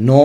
9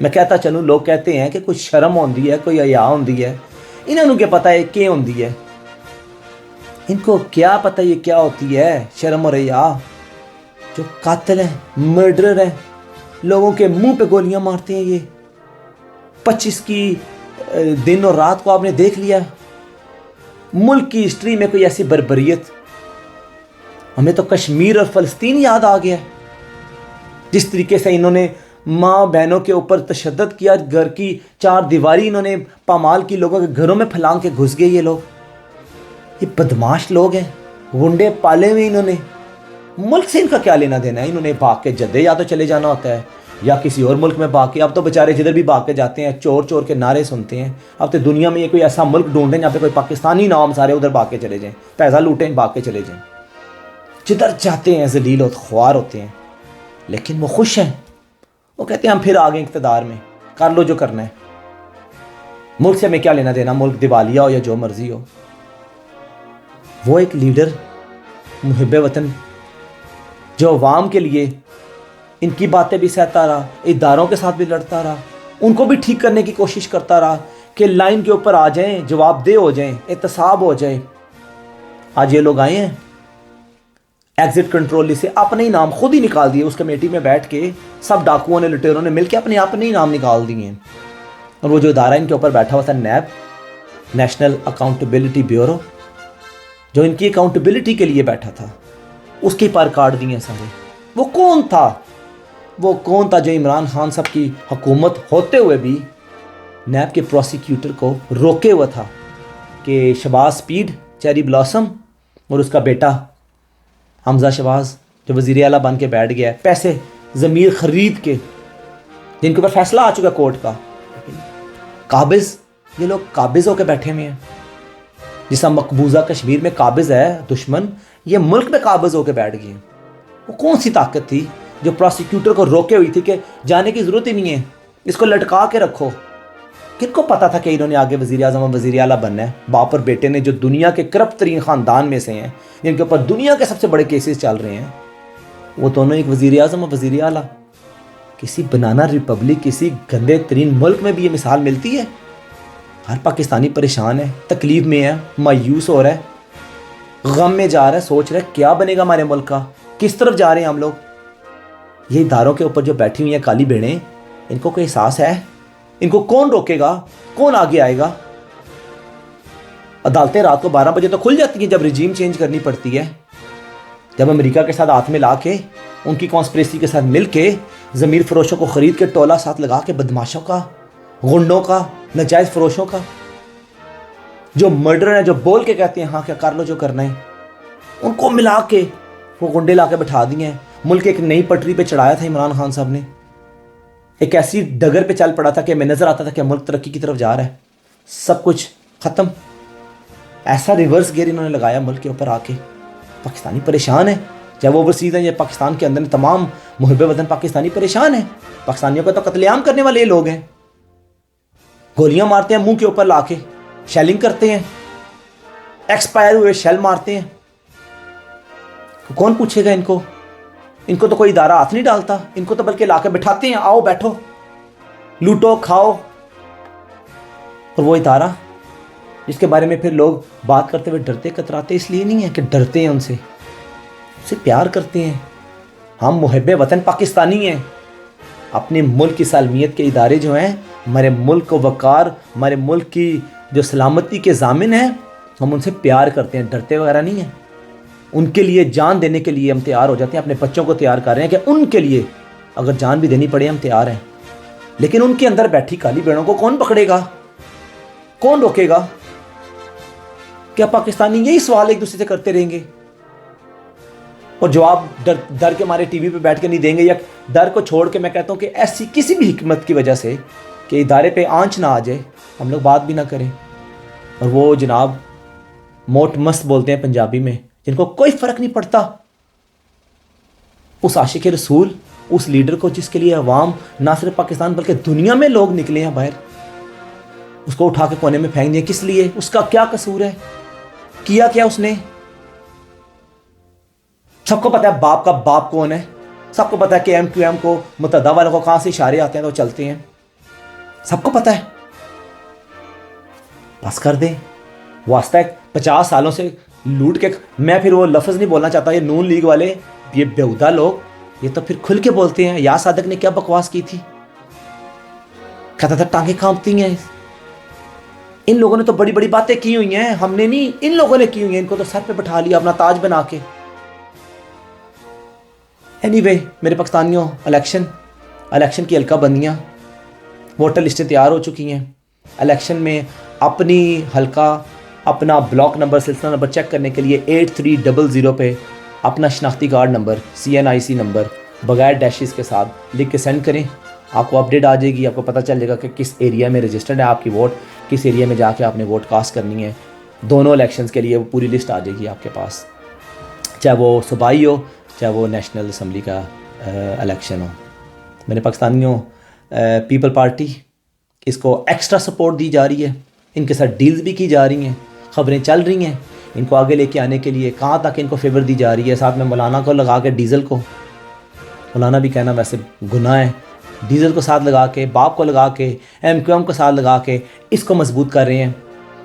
میں کہتا چلوں لوگ کہتے ہیں کہ کچھ شرم ہوندی ہے, کوئی حیا ہوندی ہے. انہوں کیا پتہ ہے کیا ہوندی ہے, ان کو کیا پتہ یہ کیا ہوتی ہے شرم اور حیا. جو قاتل ہیں, مرڈرر ہیں, لوگوں کے منہ پہ گولیاں مارتے ہیں. یہ 25 کی دن اور رات کو آپ نے دیکھ لیا. ملک کی ہسٹری میں کوئی ایسی بربریت, ہمیں تو کشمیر اور فلسطین یاد آ گیا. جس طریقے سے انہوں نے ماں بہنوں کے اوپر تشدد کیا, گھر کی 4 دیواری انہوں نے پامال کی, لوگوں کے گھروں میں پھلانگ کے گھس گئے. یہ لوگ, یہ بدماش لوگ ہیں, غنڈے پالے ہوئے انہوں نے. ملک سے ان کا کیا لینا دینا ہے؟ انہوں نے بھاگ کے جدے یا تو چلے جانا ہوتا ہے یا کسی اور ملک میں بھاگ کے. اب تو بیچارے جدھر بھی بھاگ کے جاتے ہیں چور چور کے نعرے سنتے ہیں. اب تو دنیا میں یہ کوئی ایسا ملک ڈھونڈیں جہاں پہ کوئی پاکستانی نام سارے ادھر بھاگ کے چلے جائیں, پیسہ لوٹیں, بھاگ کے چلے جائیں. جدھر جاتے ہیں ذلیل و خوار ہوتے ہیں, لیکن وہ خوش ہیں. وہ کہتے ہیں ہم پھر آ گئے اقتدار میں, کر لو جو کرنا ہے. ملک سے ہمیں کیا لینا دینا, ملک دیوالیہ ہو یا جو مرضی ہو. وہ ایک لیڈر محب وطن جو عوام کے لیے ان کی باتیں بھی سہتا رہا, اداروں کے ساتھ بھی لڑتا رہا, ان کو بھی ٹھیک کرنے کی کوشش کرتا رہا کہ لائن کے اوپر آ جائیں, جواب دہ ہو جائیں, احتساب ہو جائے. آج یہ لوگ آئے ہیں ایگزٹ کنٹرول سے اپنے ہی نام خود ہی نکال دیے. اس کمیٹی میں بیٹھ کے سب ڈاکوؤں نے, لٹیروں نے مل کے اپنے ہی نام نکال دیے ہیں. اور وہ جو ادارہ ان کے اوپر بیٹھا ہوا تھا, نیب, نیشنل اکاؤنٹیبلٹی بیورو, جو ان کی اکاؤنٹیبلٹی کے لیے بیٹھا تھا, اس کے پر کاٹ دیے سارے. وہ کون تھا؟ وہ کون تھا جو عمران خان صاحب کی حکومت ہوتے ہوئے بھی نیب کے پروسیکیوٹر کو روکے ہوا تھا کہ شہباز سپیڈ, چیری بلاسم اور اس کا بیٹا حمزہ شہباز جو وزیر اعلیٰ بن کے بیٹھ گیا ہے, پیسے ضمیر خرید کے, جن کے اوپر فیصلہ آ چکا کورٹ کا, قابض. یہ لوگ قابض ہو کے بیٹھے ہوئے ہیں. جسا مقبوضہ کشمیر میں قابض ہے دشمن, یہ ملک میں قابض ہو کے بیٹھ گئے. وہ کون سی طاقت تھی جو پروسیکیوٹر کو روکے ہوئی تھی کہ جانے کی ضرورت ہی نہیں ہے, اس کو لٹکا کے رکھو. کن کو پتا تھا کہ انہوں نے آگے وزیر اعظم اور وزیر اعلیٰ بننا ہے؟ باپ اور بیٹے نے, جو دنیا کے کرپٹ ترین خاندان میں سے ہیں, جن کے اوپر دنیا کے سب سے بڑے کیسز چل رہے ہیں, وہ دونوں ایک وزیر اعظم اور وزیر اعلیٰ. کسی بنانا ریپبلک, کسی گندے ترین ملک میں بھی یہ مثال ملتی ہے؟ ہر پاکستانی پریشان ہے, تکلیف میں ہے, مایوس ہو رہا ہے, غم میں جا رہا ہے, سوچ رہا ہے کیا بنے گا ہمارے ملک کا, کس طرف جا رہے ہیں ہم لوگ. یہ اداروں کے اوپر جو بیٹھی ہوئی ہیں کالی بھیڑیں, ان کو کوئی احساس ہے؟ ان کو کون روکے گا, کون آگے آئے گا؟ عدالتیں رات کو 12 بجے تو کھل جاتی ہیں جب رجیم چینج کرنی پڑتی ہے. جب امریکہ کے ساتھ ہاتھ میں لا کے, ان کی کانسپریسی کے ساتھ مل کے, ضمیر فروشوں کو خرید کے ٹولہ ساتھ لگا کے, بدماشوں کا, غنڈوں کا, ناجائز فروشوں کا, جو مرڈر ہیں, جو بول کے کہتے ہیں ہاں کیا کر لو جو کرنا ہے, ان کو ملا کے وہ گنڈے لا کے بٹھا دیے ہیں. ملک ایک نئی پٹری پہ چڑھایا تھا عمران خان صاحب نے, ایک ایسی ڈگر پہ چل پڑا تھا کہ ہمیں نظر آتا تھا کہ ملک ترقی کی طرف جا رہا ہے. سب کچھ ختم. ایسا ریورس گیئر انہوں نے لگایا ملک کے اوپر آ کے. پاکستانی پریشان ہے, چاہے وہ اوورسیز ہیں یا پاکستان کے اندر, تمام محب وطن پاکستانی پریشان ہیں. پاکستانیوں کو تو قتل عام کرنے والے یہ لوگ ہیں, گولیاں مارتے ہیں منہ کے اوپر لا کے, شیلنگ کرتے ہیں, ایکسپائر ہوئے شیل مارتے ہیں. کون پوچھے گا ان کو؟ ان کو تو کوئی ادارہ ہاتھ نہیں ڈالتا, ان کو تو بلکہ لا کے بٹھاتے ہیں, آؤ بیٹھو, لوٹو, کھاؤ. اور وہ ادارہ جس کے بارے میں پھر لوگ بات کرتے ہوئے ڈرتے کتراتے, اس لیے نہیں ہے کہ ڈرتے ہیں ان سے پیار کرتے ہیں. ہم محب وطن پاکستانی ہیں. اپنے ملک کی سالمیت کے ادارے جو ہیں, ہمارے ملک کو وقار, ہمارے ملک کی جو سلامتی کے ضامن ہیں, ہم ان سے پیار کرتے ہیں, ڈرتے وغیرہ نہیں ہیں. ان کے لیے جان دینے کے لیے ہم تیار ہو جاتے ہیں. اپنے بچوں کو تیار کر رہے ہیں کہ ان کے لیے اگر جان بھی دینی پڑے ہم تیار ہیں. لیکن ان کے اندر بیٹھی کالی بھیڑوں کو کون پکڑے گا, کون روکے گا؟ کیا پاکستانی یہی سوال ایک دوسرے سے کرتے رہیں گے اور جواب ڈر کے ہمارے ٹی وی پہ بیٹھ کے نہیں دیں گے؟ یا ڈر کو چھوڑ کے میں کہتا ہوں کہ ایسی کسی بھی حکمت کی وجہ سے کہ ادارے پہ آنچ نہ آ جائے, ہم لوگ بات بھی نہ کریں. اور وہ جناب موٹ مست بولتے ہیں پنجابی میں, جن کو کوئی فرق نہیں پڑتا, اس عاشق رسول, اس لیڈر کو جس کے لیے عوام نہ صرف پاکستان بلکہ دنیا میں لوگ نکلے ہیں باہر, اس کو اٹھا کے کونے میں پھینک دیا. کس لیے؟ اس کا کیا قصور ہے, کیا کیا اس نے؟ سب کو پتا ہے باپ کا باپ کون ہے, سب کو پتا ہے کہ ایم کیو ایم کو, متحدہ والوں کو کہاں سے اشارے آتے ہیں تو چلتے ہیں. سب کو پتہ ہے. بس کر دیں. واسطہ 50 سالوں سے لوٹ کے. میں پھر وہ لفظ نہیں بولنا چاہتا. یہ نون لیگ والے، یہ بیہودہ لوگ، یہ تو پھر کھل کے بولتے ہیں. یا صادق نے کیا بکواس کی تھی، کہتا تھا ٹانگیں کانپتی ہیں. ان لوگوں نے تو بڑی بڑی باتیں کی ہوئی ہیں، ہم نے نہیں، ان لوگوں نے کی ہوئی ہیں. ان کو تو سر پہ بٹھا لیا اپنا تاج بنا کے. اینی وے میرے پاکستانیوں، الیکشن کی حلقہ بندیاں، ووٹر لسٹیں تیار ہو چکی ہیں. الیکشن میں اپنی حلقہ، اپنا بلاک نمبر، سلسلہ نمبر چیک کرنے کے لیے 8300 پہ اپنا شناختی کارڈ نمبر، CNIC نمبر بغیر ڈیشز کے ساتھ لکھ کے سینڈ کریں. آپ کو اپڈیٹ آ جائے گی. آپ کو پتہ چل جائے گا کہ کس ایریا میں رجسٹرڈ ہے آپ کی ووٹ، کس ایریا میں جا کے آپ نے ووٹ کاسٹ کرنی ہے. دونوں الیکشنز کے لیے وہ پوری لسٹ آ جائے گی آپ کے پاس، چاہے وہ صوبائی ہو چاہے وہ نیشنل اسمبلی کا الیکشن ہو. میرے پاکستانیوں، پیپل پارٹی، اس کو ایکسٹرا سپورٹ دی جا رہی ہے. ان کے ساتھ ڈیلز بھی کی جا رہی ہیں، خبریں چل رہی ہیں ان کو آگے لے کے آنے کے لیے. کہاں تک ان کو فیور دی جا رہی ہے. ساتھ میں مولانا کو لگا کے ڈیزل کو، مولانا بھی کہنا ویسے گناہ ہے، ڈیزل کو ساتھ لگا کے، باپ کو لگا کے، MQM کو ساتھ لگا کے اس کو مضبوط کر رہے ہیں.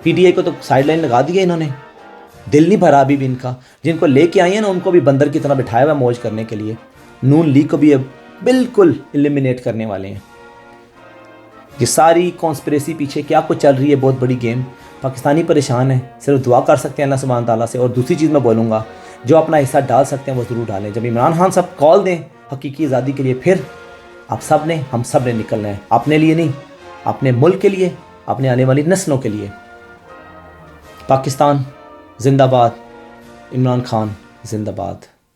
PTI کو تو سائڈ لائن لگا دی ہے انہوں نے. دل نہیں بھرا ابھی بھی ان کا. جن کو لے کے آئی ہیں نا ان کو بھی بندر کی طرح بٹھایا ہوا موج کرنے کے لیے. نون لیگ کو بھی اب بالکل ایلیمینیٹ کرنے والے ہیں. یہ ساری کانسپریسی پیچھے کیا کچھ چل رہی ہے، بہت بڑی گیم. پاکستانی پریشان ہیں، صرف دعا کر سکتے ہیں اللہ سبحانہ تعالیٰ سے. اور دوسری چیز میں بولوں گا، جو اپنا حصہ ڈال سکتے ہیں وہ ضرور ڈالیں. جب عمران خان صاحب کال دیں حقیقی آزادی کے لیے، پھر آپ سب نے، ہم سب نے نکلنا ہے. اپنے لیے نہیں، اپنے ملک کے لیے، اپنے آنے والی نسلوں کے لیے. پاکستان زندہ باد، عمران خان زندہ باد.